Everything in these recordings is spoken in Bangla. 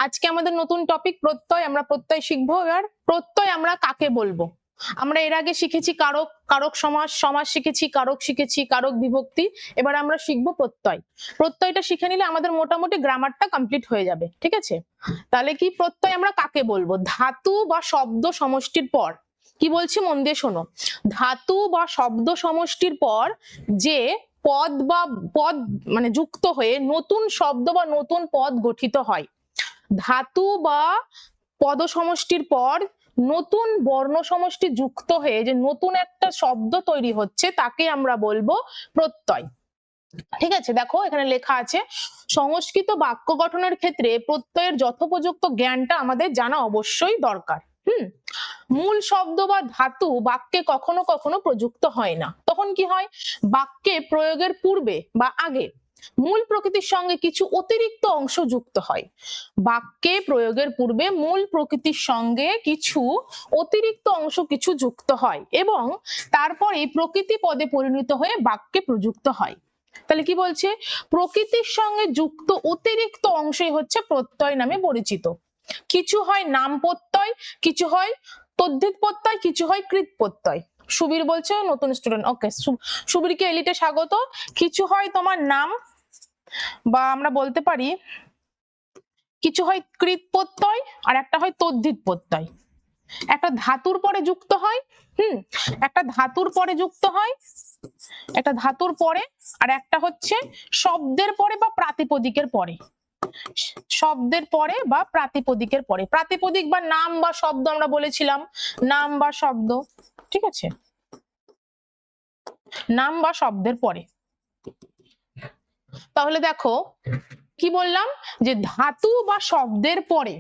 আজকে আমাদের নতুন টপিক প্রত্যয়। আমরা প্রত্যয় শিখবো। এবার প্রত্যয় আমরা কাকে বলবো? আমরা এর আগে শিখেছি কারক, কারক সমাস, সমাস শিখেছি, কারক শিখেছি, কারক বিভক্তি। এবার আমরা শিখবো প্রত্যয়। প্রত্যয়টা শিখে নিলে আমাদের মোটামুটি গ্রামারটা কমপ্লিট হয়ে যাবে, ঠিক আছে? তাহলে কি প্রত্যয় আমরা কাকে বলবো? ধাতু বা শব্দ সমষ্টির পর, কি বলছি মন দিয়ে শোনো, ধাতু বা শব্দ সমষ্টির পর যে পদ বা পদ মানে যুক্ত হয়ে নতুন শব্দ বা নতুন পদ গঠিত হয়। ধাতু বা পদ সমষ্টির পর নতুন বর্ণ সমষ্টি যুক্ত হয়ে যে নতুন একটা শব্দ তৈরি হচ্ছে তাকে আমরা বলবো প্রত্যয়। ঠিক আছে, দেখো এখানে লেখা আছে সংস্কৃত বাক্য গঠনের ক্ষেত্রে প্রত্যয়ের যথোপযুক্ত জ্ঞানটা আমাদের জানা অবশ্যই দরকার। মূল শব্দ বা ধাতু বাক্যে কখনো কখনো প্রযুক্ত হয় না। তখন কি হয়? বাক্যে প্রয়োগের পূর্বে বা আগে মূল প্রকৃতির সঙ্গে কিছু অতিরিক্ত অংশ যুক্ত হয়। বাক্যে প্রয়োগের পূর্বে মূল প্রকৃতির সঙ্গে কিছু অতিরিক্ত অংশ কিছু যুক্ত হয় এবং তারপরে প্রকৃতি পদে পরিণত হয়ে বাক্যে প্রযুক্ত হয়। তাহলে কি বলছে? প্রকৃতির সঙ্গে যুক্ত অতিরিক্ত অংশই হচ্ছে প্রত্যয় নামে পরিচিত। কিছু হয় নাম প্রত্যয়, কিছু হয় তদ্ধিত প্রত্যয়, কিছু হয় কৃত প্রত্যয়। সুবীর বলছে নতুন স্টুডেন্ট, ওকে, সুবীরকে এলিটে স্বাগত। কিছু হয় তোমার নাম বা আমরা বলতে পারি কিছু হয় কৃত প্রত্যয় আর একটা হয় তদ্ধিত প্রত্যয়। একটা ধাতুর পরে যুক্ত হয়, একটা ধাতুর পরে যুক্ত হয়, একটা ধাতুর পরে, আর একটা হচ্ছে শব্দের পরে বা প্রাতিপদিকের পরে। শব্দের পরে বা প্রাতিপদিকের পরে, প্রাতিপদিক বা নাম বা শব্দ আমরা বলেছিলাম, নাম বা শব্দ, ঠিক আছে, নাম বা শব্দের পরে। তাহলে দেখো কি বললাম, যে ধাতু বা শব্দের পরে,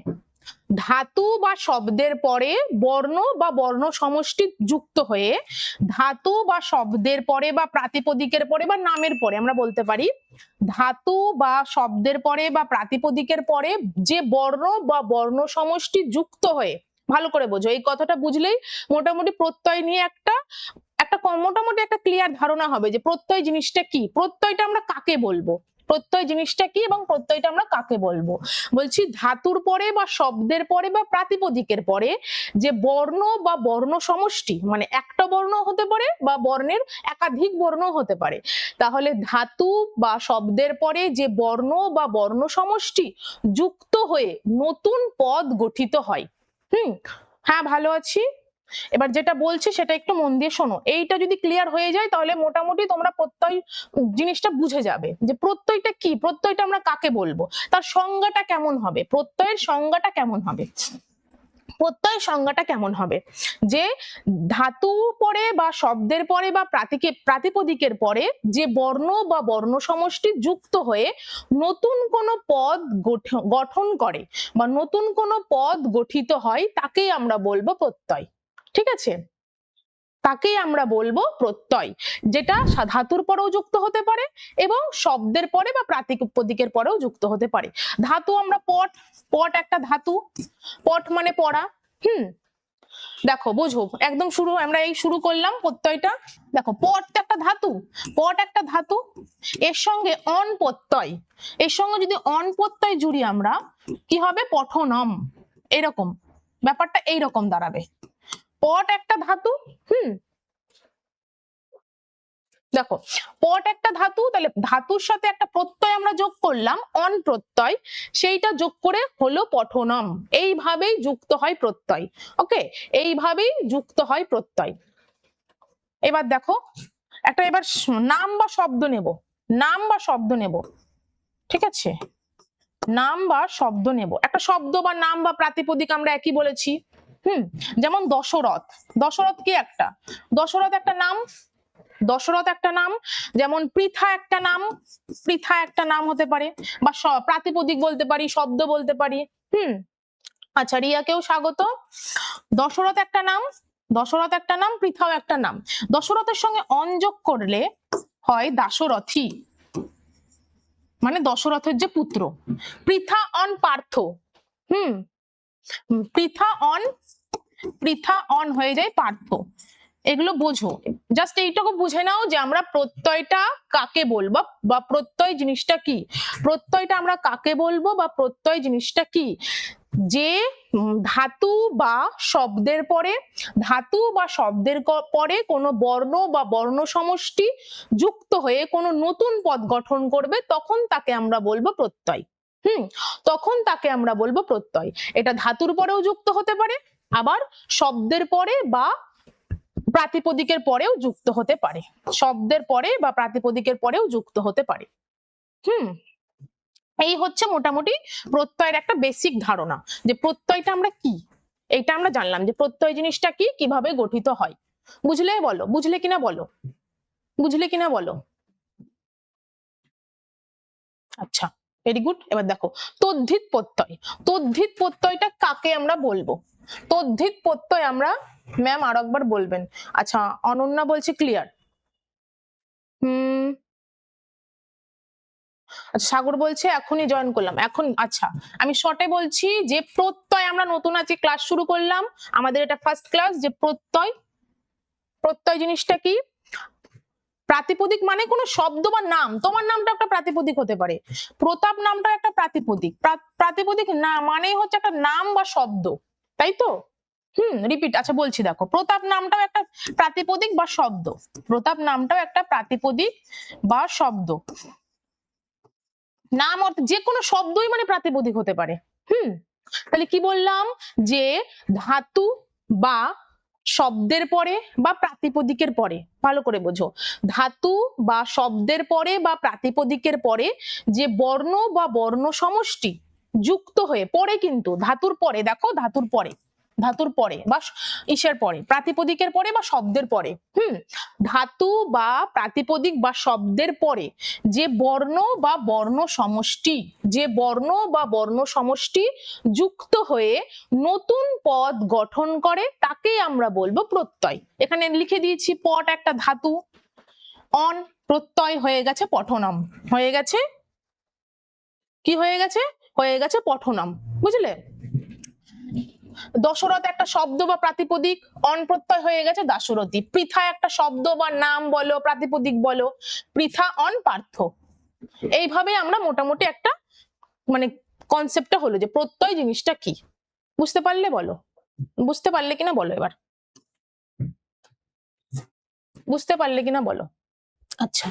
ধাতু বা শব্দের পরে বর্ণ বা বর্ণ সমষ্টি যুক্ত হয়ে ধাতু বা শব্দের পরে বা প্রাতিপদিকের পরে বা নামের পরে আমরা বলতে পারি ধাতু বা শব্দের পরে বা প্রাতিপদিকের পরে যে বর্ণ বা বর্ণ সমষ্টি যুক্ত হয়ে, ভালো করে বোঝো, এই কথাটা বুঝলেই মোটামুটি প্রত্যয় নিয়ে একটা মোটামুটি একটা ক্লিয়ার ধারণা হবে যে প্রত্যয় জিনিসটা কি, প্রত্যয়টা আমরা কাকে বলবো, প্রত্যয় জিনিসটা কি এবং প্রত্যয়টা আমরা কাকে বলবো। বলছি ধাতুর পরে বা শব্দের পরে বা প্রাতিপদিকের পরে যে বর্ণ বা বর্ণ সমষ্টি, মানে একটা বর্ণ হতে পারে বা বর্ণের একাধিক বর্ণ হতে পারে, তাহলে ধাতু বা শব্দের পরে যে বর্ণ বা বর্ণ সমষ্টি যুক্ত হয়ে নতুন পদ গঠিত হয়। হ্যাঁ, ভালো আছি। এবার যেটা বলছি সেটা একটু মন দিয়ে শোনো। এইটা যদি ক্লিয়ার হয়ে যায় তাহলে মোটামুটি তোমরা প্রত্যয় জিনিসটা বুঝে যাবে যে প্রত্যয়টা কি, প্রত্যয়টা আমরা কাকে বলবো, তার সংজ্ঞাটা কেমন হবে, প্রত্যয়ের সংজ্ঞাটা কেমন হবে। প্রত্যয়ের সংজ্ঞাটা কেমন হবে, যে ধাতু পরে বা শব্দের পরে বা প্রাতিপদিকের পরে যে বর্ণ বা বর্ণ সমষ্টি যুক্ত হয়ে নতুন কোন পদ গঠন করে বা নতুন কোন পদ গঠিত হয় তাকেই আমরা বলবো প্রত্যয়। ঠিক আছে, তাকেই আমরা বলবো প্রত্যয়, যেটা ধাতুর পরেও যুক্ত হতে পারে এবং শব্দের পরে বা প্রাতিপদিকের পরেও যুক্ত হতে পারে। ধাতু আমরা পট, পট একটা ধাতু, পট মানে পড়া। দেখো বুঝো একদম শুরু, আমরা এই শুরু করলাম প্রত্যয়টা। দেখো পট একটা ধাতু, পট একটা ধাতু, এর সঙ্গে অন প্রত্যয়, এর সঙ্গে যদি অন প্রত্যয় জুড়ি আমরা কি হবে, পঠনম, এরকম ব্যাপারটা এইরকম দাঁড়াবে। পট একটা ধাতু, দেখো পট একটা ধাতু, তাহলে ধাতুর সাথে একটা প্রত্যয় আমরা যোগ করলাম অন প্রত্যয়, সেইটা যোগ করে হলো পঠনম। এইভাবেই যুক্ত হয় প্রত্যয়। ওকে, এইভাবেই যুক্ত হয় প্রত্যয়। এবার দেখো একটা, এবার নাম বা শব্দ নেব, নাম বা শব্দ নেব, ঠিক আছে, নাম বা শব্দ নেব। একটা শব্দ বা নাম বা প্রাতিপদিক আমরা একই বলেছি। যেমন দশরথ, দশরথ কি একটা, দশরথ একটা নাম, দশরথ একটা নাম। যেমন পৃথা একটা নাম, পৃথা একটা নাম হতে পারে, বা প্রাতিপদিক বলতে পারি, শব্দ বলতে পারি। আচ্ছা, রিয়াকেও স্বাগত। দশরথ একটা নাম, দশরথ একটা নাম, পৃথাও একটা নাম। দশরথের সঙ্গে অন যোগ করলে হয় দাশরথী, মানে দশরথের যে পুত্র। Pritha on Partha, Pritha on, Pritha on হয়ে যায় পার্থ। এগুলো বোঝো, জাস্ট এইটুকু বুঝে নাও যে আমরা প্রত্যয়টা কাকে বলবো বা প্রত্যয় জিনিসটা কি। প্রত্যয়টা আমরা কাকে বলবো বা প্রত্যয় জিনিসটা কি, যে ধাতু বা শব্দের পরে, ধাতু বা শব্দের পরে কোনো বর্ণ বা বর্ণ সমষ্টি যুক্ত হয়ে কোনো নতুন পদ গঠন করবে, তখন তাকে আমরা বলবো প্রত্যয়। তখন তাকে আমরা বলবো প্রত্যয়। এটা ধাতুর পরেও যুক্ত হতে পারে, আবার শব্দের পরে বা প্রাতিপদিকের পরেও যুক্ত হতে পারে, শব্দের পরে বা প্রাতিপদিকের পরেও যুক্ত হতে পারে। এই হচ্ছে মোটামুটি প্রত্যয়ের একটা বেসিক ধারণা, যে প্রত্যয়টা আমরা কি, এইটা আমরা জানলাম যে প্রত্যয় জিনিসটা কি, কিভাবে গঠিত হয়। বুঝলে বলো, বুঝলে কিনা বলো, বুঝলে কিনা বলো। আচ্ছা, ভেরি গুড। এবার দেখো তদ্ধিত প্রত্যয়। তদ্ধিত প্রত্যয়টা কাকে আমরা বলবো? তদ্ধিত প্রত্যয় আমরা, ম্যাম আর একবার বলবেন। আচ্ছা, অনন্যা বলছে ক্লিয়ার। আচ্ছা, সাগর বলছে এখনই জয়েন করলাম এখন। আচ্ছা, আমি শর্টে বলছি যে প্রত্যয়, আমরা নতুন আজকে ক্লাস শুরু করলাম, আমাদের এটা ফার্স্ট ক্লাস। যে প্রত্যয়, প্রত্যয় জিনিসটা কি? প্রাতিপদিক মানে কোনো শব্দ বা নাম, তোমার নামটা একটা প্রাতিপদিক হতে পারে, প্রতাপ নামটা একটা প্রাতিপদিক। প্রাতিপদিক না মানেই হচ্ছে একটা নাম বা শব্দ, তাই তো? রিপিট। আচ্ছা বলছি, দেখো প্রতাপ নামটাও একটা প্রাতিপদিক বা শব্দ, প্রতাপ নামটাও একটা প্রাতিপদিক বা শব্দ। নাম অর্থ যে কোনো শব্দই মানে প্রাতিপদিক হতে পারে। তাহলে কি বললাম, যে ধাতু বা শব্দের পরে বা প্রাতিপদিকের পরে, ভালো করে বোঝো, ধাতু বা শব্দের পরে বা প্রাতিপদিকের পরে যে বর্ণ বা বর্ণ সমষ্টি যুক্ত হয়ে, পরে কিন্তু ধাতুর পরে, দেখো ধাতুর পরে, ধাতুর পরে বা ইসের পরে, প্রাতিপদিকের পরে বা শব্দের পরে, ধাতু বা প্রাতিপদিক বা শব্দের পরে যে বর্ণ বা বর্ণ সমষ্টি, যে বর্ণ বা বর্ণ সমষ্টি যুক্ত হয়ে নতুন পদ গঠন করে, তাকেই আমরা বলবো প্রত্যয়। এখানে লিখে দিয়েছি পট একটা ধাতু, অন প্রত্যয় হয়ে গেছে পঠনম, হয়ে গেছে কি হয়ে গেছে, হয়ে গেছে পঠনম। বুঝলে? দশরথ একটা শব্দ বা প্রাতিপদিক, অন প্রত্যয় হয়ে গেছে দাশরথী। পৃথা একটা শব্দ বা নাম বলো, প্রাতিপদিক বলো, পৃথা অন পার্থ। এইভাবে আমরা মোটামুটি একটা মানে কনসেপ্টটা হলো যে প্রত্যয় জিনিসটা কি। বুঝতে পারলে বলো, বুঝতে পারলে কিনা বলো, এবার বুঝতে পারলে কিনা বলো। আচ্ছা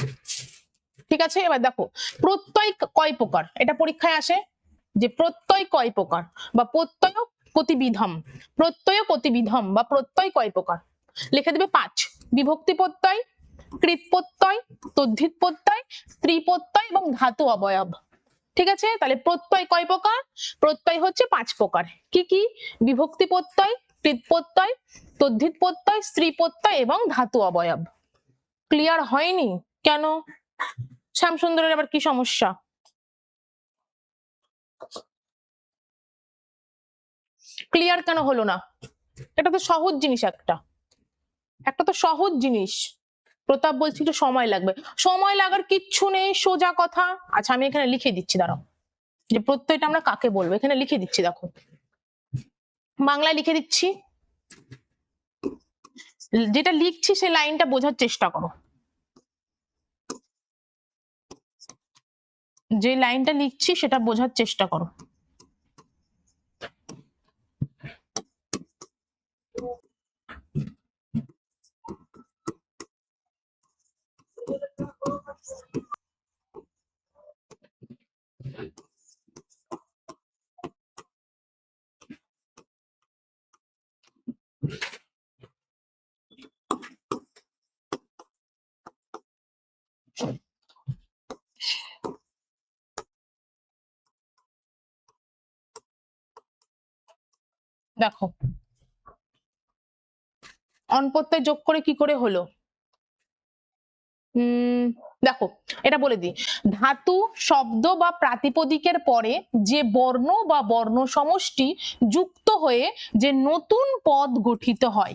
ঠিক আছে, এবার দেখো প্রত্যয় কয় প্রকার, এটা পরীক্ষায় আসে, যে প্রত্যয় কয় প্রকার বা প্রত্যয় কতিবিধম, প্রত্যয় কতিবিধম বা প্রত্যয় কয় প্রকার। লিখে দেবে 5: বিভক্তি প্রত্যয়, কৃত প্রত্যয়, তদ্ধিত প্রত্যয়, স্ত্রী প্রত্যয় এবং ধাতু অবয়ব। ঠিক আছে, তাহলে প্রত্যয় কয় প্রকার? প্রত্যয় হচ্ছে 5 প্রকার। কি কি? বিভক্তি প্রত্যয়, কৃত প্রত্যয়, তদ্ধিত প্রত্যয়, স্ত্রী প্রত্যয় এবং ধাতু অবয়ব। ক্লিয়ার হয়নি কেন? শ্যামসুন্দরের আবার কি সমস্যা? ক্লিয়ার কেন হলো না? এটা তো সহজ জিনিস, একটা তো সহজ জিনিস। প্রতাপ বলছি একটু সময় লাগবে, সময় লাগার কিচ্ছু নেই, সোজা কথা। আচ্ছা আমি এখানে লিখে দিচ্ছি, দাঁড়াও, যে প্রত্যয়টা আমরা কাকে বলবো, এখানে লিখে দিচ্ছি, দেখো বাংলায় লিখে দিচ্ছি, যেটা লিখছি সেই লাইনটা বোঝার চেষ্টা করো, যে লাইনটা লিখছি সেটা বোঝার চেষ্টা করো। দেখো অন প্রত্যয় যোগ করে কি করে হলো, দেখো এটা বলে দিই, ধাতু শব্দ বা প্রাতিপদিকের পরে যে বর্ণ বা বর্ণ সমষ্টি যুক্ত হয়ে যে নতুন পদ গঠিত হয়,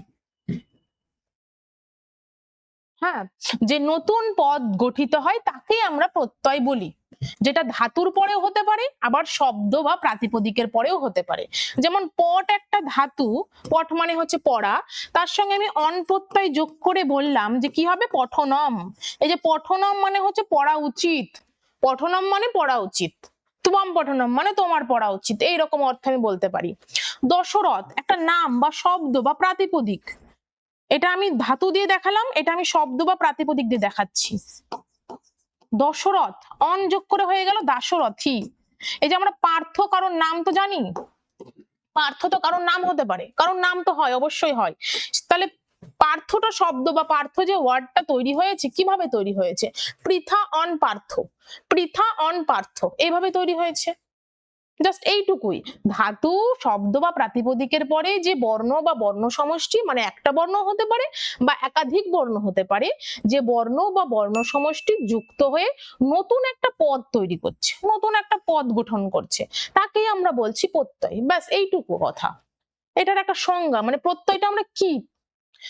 হ্যাঁ, যে নতুন পদ গঠিত হয় তাকে আমরা প্রত্যয় বলি। যেটা ধাতুর পরেও হতে পারে, আবার শব্দ বা প্রাতিপদিকের পরেও হতে পারে। যেমন পট একটা ধাতু, পট মানে হচ্ছে পড়া, তার সঙ্গে আমি অন প্রত্যয় যোগ করে বললাম যে কি হবে, পঠনম। এই যে পঠনম মানে হচ্ছে পড়া উচিত, পঠনম মানে পড়া উচিত, তুমাম পঠনম মানে তোমার পড়া উচিত, এইরকম অর্থ আমি বলতে পারি। দশরথ একটা নাম বা শব্দ বা প্রাতিপদিক, এটা আমি ধাতু দিয়ে দেখালাম, এটা আমি শব্দ বা প্রাতিপদিক দিয়ে দেখাচ্ছি। দশরথ অন যোগ করে হয়ে গেল দাশরথী। এই যে আমরা পার্থ কারোর নাম তো জানি, পার্থ তো কারোর নাম হতে পারে, কারোর নাম তো হয়, অবশ্যই হয়। তাহলে পার্থটা শব্দ বা পার্থ যে ওয়ার্ডটা তৈরি হয়েছে, কিভাবে তৈরি হয়েছে, পৃথা অন পার্থ, পৃথা অন পার্থ, এইভাবে তৈরি হয়েছে। জাস্ট এইটুকুই। ধাতু শব্দ বা প্রাতিপদিকের পরে যে বর্ণ বা বর্ণ সমষ্টি, মানে একটা বর্ণ হতে পারে বা একাধিক বর্ণ হতে পারে, যে বর্ণ বা বর্ণ সমষ্টি যুক্ত হয়ে নতুন একটা পদ তৈরি করছে, নতুন একটা পদ গঠন করছে, তাকেই আমরা বলছি প্রত্যয়। ব্যাস এইটুকু কথা। এটার একটা সংজ্ঞা, মানে প্রত্যয়টা আমরা কি,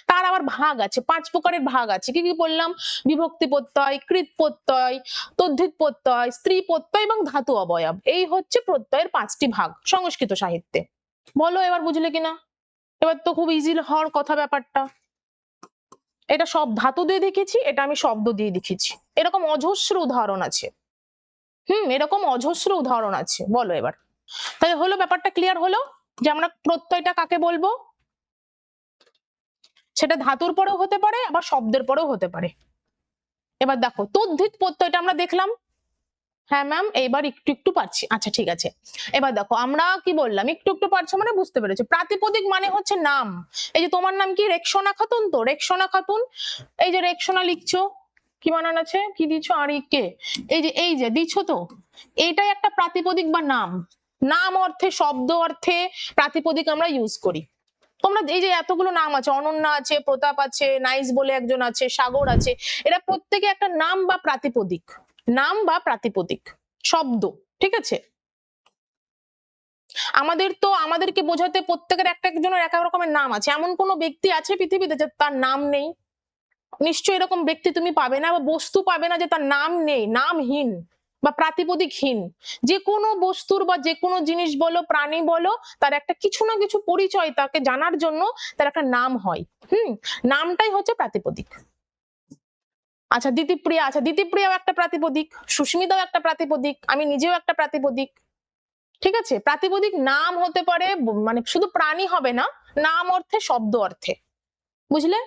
তার আবার ভাগ আছে, 5 প্রকারের ভাগ আছে। কি কি বললাম, বিভক্তি প্রত্যয়, কৃত প্রত্যয়, তদ্ধিত প্রত্যয়, স্ত্রী প্রত্যয় এবং ধাতু অবয়ব, এই হচ্ছে প্রত্যয়ের 5টি ভাগ সংস্কৃত সাহিত্যে। বলো এবার বুঝলে কিনা? এবার তো খুব ইজি হওয়ার কথা ব্যাপারটা। এটা সব ধাতু দিয়ে দেখেছি, এটা আমি শব্দ দিয়ে দেখেছি, এরকম অজস্র উদাহরণ আছে। এরকম অজস্র উদাহরণ আছে। বলো এবার, তাহলে হলো, ব্যাপারটা ক্লিয়ার হলো যে আমরা প্রত্যয়টা কাকে বলবো, সেটা ধাতুর পরেও হতে পারে আবার শব্দের পরেও হতে পারে। এবার দেখো তদ্ধিত প্রত্যয়টা আমরা দেখলাম, হ্যাঁ ম্যাম এইবার একটু একটু পারছি, আচ্ছা ঠিক আছে। এবার দেখো আমরা কি বললাম, একটু একটু পারছো মানে বুঝতে পেরেছো। প্রাতিপদিক মানে হচ্ছে নাম। এই যে তোমার নাম কি, রেক্সোনা খাতুন, তো রেক্সোনা খাতুন, এই যে রেক্সোনা লিখছো, কি বানান আছে, কি দিচ্ছ, আর কে, এই যে দিচ্ছ, তো এইটাই একটা প্রাতিপদিক বা নাম। নাম অর্থে, শব্দ অর্থে প্রাতিপদিক আমরা ইউজ করি। তোমরা এই যে এতগুলো নাম আছে, অনন্যা আছে, প্রতাপ আছে, নাইস বলে একজন আছে, সাগর আছে, এরা প্রত্যেকে একটা নাম বা প্রাতিপদিক, নাম বা প্রাতিপদিক শব্দ, ঠিক আছে। আমাদেরকে বোঝাতে প্রত্যেকের একটা একজনের এক এক রকমের নাম আছে। এমন কোনো ব্যক্তি আছে পৃথিবীতে যে তার নাম নেই? নিশ্চয়ই এরকম ব্যক্তি তুমি পাবে না, বা বস্তু পাবে না যে তার নাম নেই, নামহীন বা প্রাতিপদিকহীন। যে কোনো বস্তুর বা যে কোনো জিনিস বলো, প্রাণী বলো, তার একটা কিছু না কিছু পরিচয়, তাকে জানার জন্য তার একটা নাম হয়। নামটাই হচ্ছে প্রাতিপদিক। আচ্ছা দিতিপ্রিয়া, আচ্ছা দিতিপ্রিয়াও একটা প্রাতিপদিক, সুস্মিতাও একটা প্রাতিপদিক, আমি নিজেও একটা প্রাতিপদিক, ঠিক আছে। প্রাতিপদিক নাম হতে পারে, মানে শুধু প্রাণী হবে না, নাম অর্থে, শব্দ অর্থে, বুঝলে।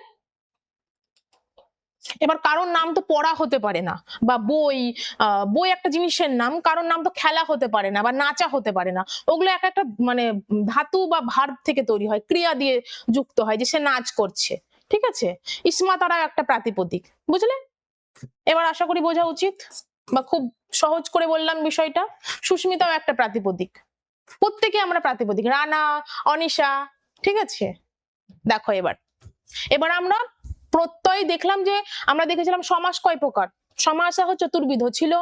এবার কারোর নাম তো পড়া হতে পারে না, বা বই একটা জিনিসের নাম, কারোর নাম তো খেলা হতে পারে না, বা নাচা হতে পারে না। ওগুলো এক একটা মানে ধাতু বা ভার্ব থেকে তৈরি হয়, ক্রিয়া দিয়ে যুক্ত হয়, যে সে নাচ করছে, ঠিক আছে। ইসমা তারা একটা প্রাতিপদিক, বুঝলে। এবার আশা করি বোঝা উচিত, বা খুব সহজ করে বললাম বিষয়টা। সুস্মিতাও একটা প্রাতিপদিক, প্রত্যেকে আমরা প্রাতিপদিক, রানা, অনিশা, ঠিক আছে। দেখো এবার আমরা প্রত্যয় দেখলাম, যে আমরা দেখেছিলাম সমাস কয় প্রকার, সমাস চতুর্বিধ ছিল।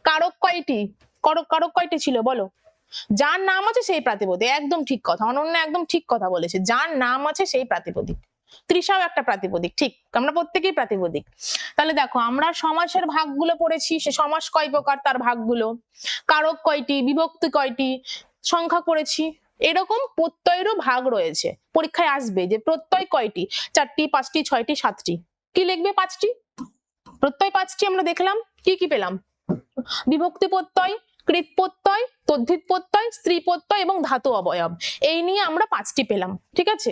কারক কয়টি, কারক কয়টি ছিল বলো। যার নাম আছে সেই প্রাতিপদিক, একদম ঠিক কথা, অনন্য একদম ঠিক কথা বলেছে, যার নাম আছে সেই প্রাতিপদিক। তৃষাও একটা প্রাতিপদিক, ঠিক, আমরা প্রত্যেকেই প্রাতিপদিক। তাহলে দেখো আমরা সমাসের ভাগগুলো পড়েছি, সে সমাস কয় প্রকার তার ভাগগুলো, কারক কয়টি, বিভক্তি কয়টি, সংখ্যা করেছি। এরকম প্রত্যয়েরও ভাগ রয়েছে, পরীক্ষায় আসবে যে প্রত্যয় কয়টি, 4টি, 5টি, 6টি, 7টি, কি লিখবে, 5টি প্রত্যয়, 5টি আমরা দেখলাম। কি কি পেলাম, বিভক্তি প্রত্যয়, কৃত প্রত্যয়, তদ্ধিত প্রত্যয়, স্ত্রী প্রত্যয় এবং ধাতু অবয়ব, এই নিয়ে আমরা 5টি পেলাম, ঠিক আছে।